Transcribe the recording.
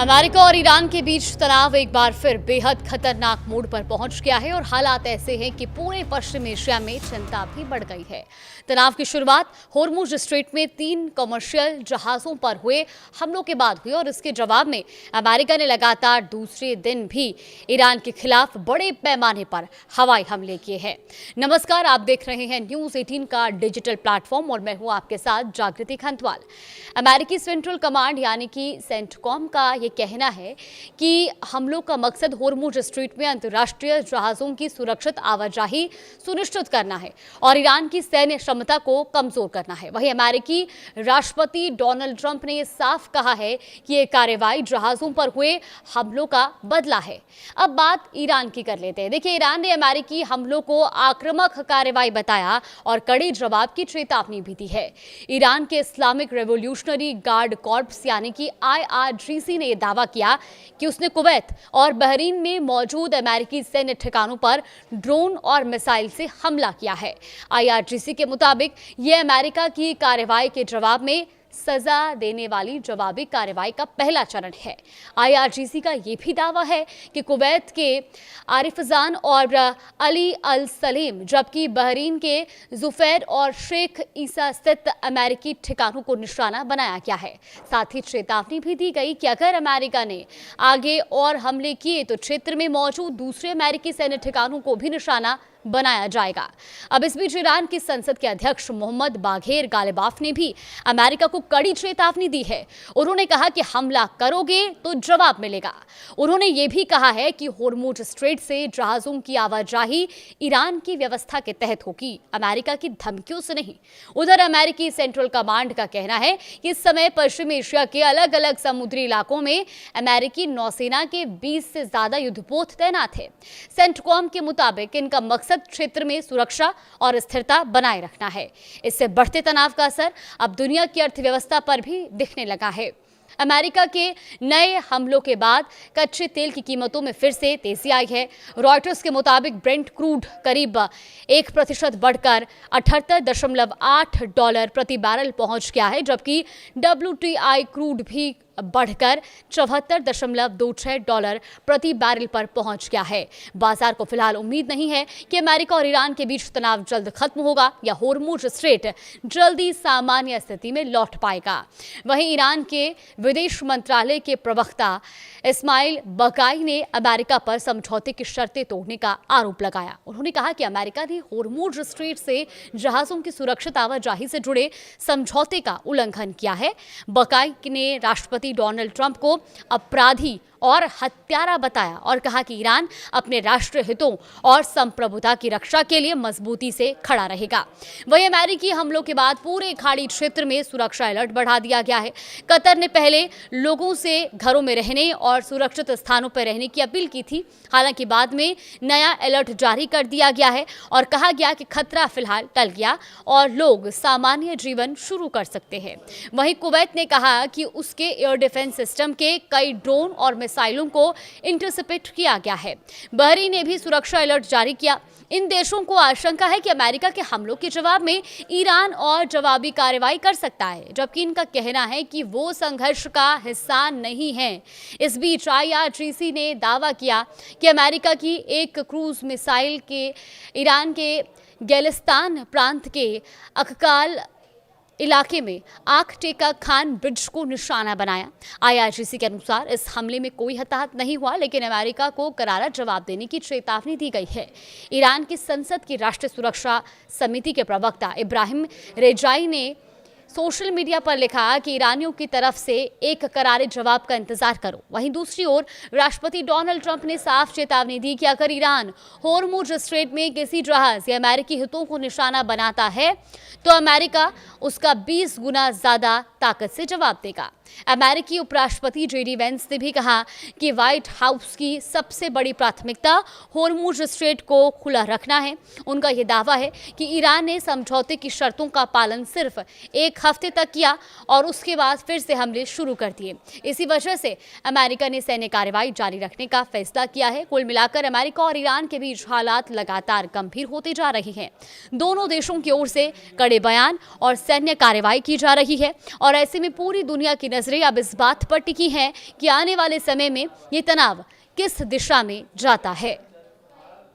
America और Iran के बीच तनाव एक बार फिर बेहद खतरनाक मोड़ पर पहुंच गया है और हालात ऐसे हैं कि पूरे पश्चिम एशिया में चिंता भी बढ़ गई है। तनाव की शुरुआत होर्मुज स्ट्रेट में 3 कमर्शियल जहाजों पर हुए हमलों के बाद हुई और इसके जवाब में अमेरिका ने लगातार दूसरे दिन भी ईरान के खिलाफ बड़े पैमाने पर हवाई हमले किए हैं। नमस्कार, आप देख रहे हैं न्यूज़ 18 का डिजिटल प्लेटफॉर्म और मैं हूं आपके साथ जागृति खंतवाल। अमेरिकी सेंट्रल कमांड यानी कि सेंटकॉम का ये कहना है कि हमलों का मकसद होर्मुज स्ट्रेट में अंतर्राष्ट्रीय जहाजों की सुरक्षित आवाजाही सुनिश्चित करना है और ईरान की सैन्य क्षमता को कमजोर करना है। वहीं अमेरिकी राष्ट्रपति डोनाल्ड ट्रंप ने साफ कहा है कि ये कार्रवाई जहाजों पर हुए हमलों का बदला है। अब बात ईरान की कर लेते हैं। देखिए, ईरान ने अमेरिकी हमलों को आक्रामक कार्रवाई बताया और कड़े जवाब की चेतावनी भी दी है। ईरान के इस्लामिक रेवोल्यूशनरी गार्ड कॉर्प्स यानी कि IRGC ने दावा किया कि उसने कुवैत और बहरीन में मौजूद अमेरिकी सैन्य ठिकानों पर ड्रोन और मिसाइल से हमला किया है। IRGC के मुताबिक यह अमेरिका की कार्रवाई के जवाब में सजा देने वाली जवाबी कार्रवाई का पहला चरण है। IRGC का यह भी दावा है कि कुवैत के आरिफजान और अली अल सलेम जबकि बहरीन के जुफैर और शेख ईसा स्थित अमेरिकी ठिकानों को निशाना बनाया गया है। साथ ही चेतावनी भी दी गई कि अगर अमेरिका ने आगे और हमले किए तो क्षेत्र में मौजूद दूसरे अमेरिकी सैन्य ठिकानों को भी निशाना बनाया जाएगा। अब इस बीच ईरान की संसद के अध्यक्ष मोहम्मद बाघेर गालिबाफ ने भी अमेरिका को कड़ी चेतावनी दी है। उन्होंने कहा कि हमला करोगे तो जवाब मिलेगा। उन्होंने ये भी कहा है कि होर्मुज स्ट्रेट से जहाजों की आवाजाही ईरान की व्यवस्था के तहत होगी, अमेरिका की धमकियों से नहीं। उधर अमेरिकी सेंट्रल कमांड का कहना है कि इस समय पश्चिम एशिया के अलग अलग समुद्री इलाकों में अमेरिकी नौसेना के 20 से ज्यादा युद्धपोत तैनात है। सेंटकॉम के मुताबिक इनका मकसद क्षेत्र में सुरक्षा और स्थिरता बनाए रखना है। इससे बढ़ते तनाव का असर अब दुनिया की अर्थव्यवस्था पर भी दिखने लगा है। अमेरिका के नए हमलों के बाद कच्चे तेल की कीमतों में फिर से तेजी आई है। रॉयटर्स के मुताबिक ब्रेंट क्रूड करीब 1% बढ़कर $78.8 प्रति बैरल पहुंच गया है, जबकि WTI क्रूड भी बढ़कर $74.26 प्रति बैरल पर पहुंच गया है। बाजार को फिलहाल उम्मीद नहीं है कि अमेरिका और ईरान के बीच तनाव जल्द खत्म होगा या होर्मुज स्ट्रेट जल्दी सामान्य स्थिति में लौट पाएगा। वहीं ईरान के विदेश मंत्रालय के प्रवक्ता इस्माइल बकाई ने अमेरिका पर समझौते की शर्तें तोड़ने का आरोप लगाया। उन्होंने कहा कि अमेरिका ने होर्मुज स्ट्रेट से जहाजों की सुरक्षित आवाजाही से जुड़े समझौते का उल्लंघन किया है। बकाई ने राष्ट्रपति डोनाल्ड ट्रंप को अपराधी और हत्यारा बताया और कहा कि ईरान अपने राष्ट्रीय हितों और संप्रभुता की रक्षा के लिए मजबूती से खड़ा रहेगा। वहीं अमेरिकी हमलों के बाद पूरे खाड़ी क्षेत्र में सुरक्षा अलर्ट बढ़ा दिया गया है। कतर ने पहले लोगों से घरों में रहने और सुरक्षित स्थानों पर रहने की अपील की थी। हालांकि बाद में नया अलर्ट जारी कर दिया गया है और कहा गया कि खतरा फिलहाल टल गया और लोग सामान्य जीवन शुरू कर सकते हैं। वहीं कुवैत ने कहा कि उसके एयर डिफेंस सिस्टम के कई ड्रोन और मिसाइलों को इंटरसेप्ट किया गया है। बहरीन ने भी सुरक्षा अलर्ट जारी किया। इन देशों को आशंका है कि अमेरिका के हमलों के जवाब में ईरान और जवाबी कार्रवाई कर सकता है, जबकि इनका कहना है कि वो संघर्ष का हिस्सा नहीं है। इस बीच IRGC ने दावा किया कि अमेरिका की एक क्रूज मिसाइल के ईरान के गैलिस्तान प्रांत के अक्काल इलाके में आख टेका खान ब्रिज को निशाना बनाया। IRGC के अनुसार इस हमले में कोई हताहत नहीं हुआ, लेकिन अमेरिका को करारा जवाब देने की चेतावनी दी गई है। ईरान की संसद की राष्ट्रीय सुरक्षा समिति के प्रवक्ता इब्राहिम रेजाई ने सोशल मीडिया पर लिखा कि ईरानियों की तरफ से एक करारे जवाब का इंतजार करो। वहीं दूसरी ओर राष्ट्रपति डोनाल्ड ट्रंप ने साफ चेतावनी दी कि अगर ईरान होर्मुज स्ट्रेट में किसी जहाज या अमेरिकी हितों को निशाना बनाता है तो अमेरिका उसका 20 गुना ज्यादा ताकत से जवाब देगा। अमेरिकी उपराष्ट्रपति JD वेंस ने भी कहा कि व्हाइट हाउस की सबसे बड़ी प्राथमिकता होर्मुज स्ट्रेट को खुला रखना है। उनका यह दावा है कि ईरान ने समझौते की शर्तों का पालन सिर्फ एक हफ्ते तक किया और उसके बाद फिर से हमले शुरू कर दिए। इसी वजह से अमेरिका ने सैन्य कार्रवाई जारी रखने का फैसला किया है। कुल मिलाकर अमेरिका और ईरान के बीच हालात लगातार गंभीर होते जा रही हैं। दोनों देशों की ओर से कड़े बयान और सैन्य कार्रवाई की जा रही है और ऐसे में पूरी दुनिया की नजरें अब इस बात पर टिकी हैं कि आने वाले समय में ये तनाव किस दिशा में जाता है।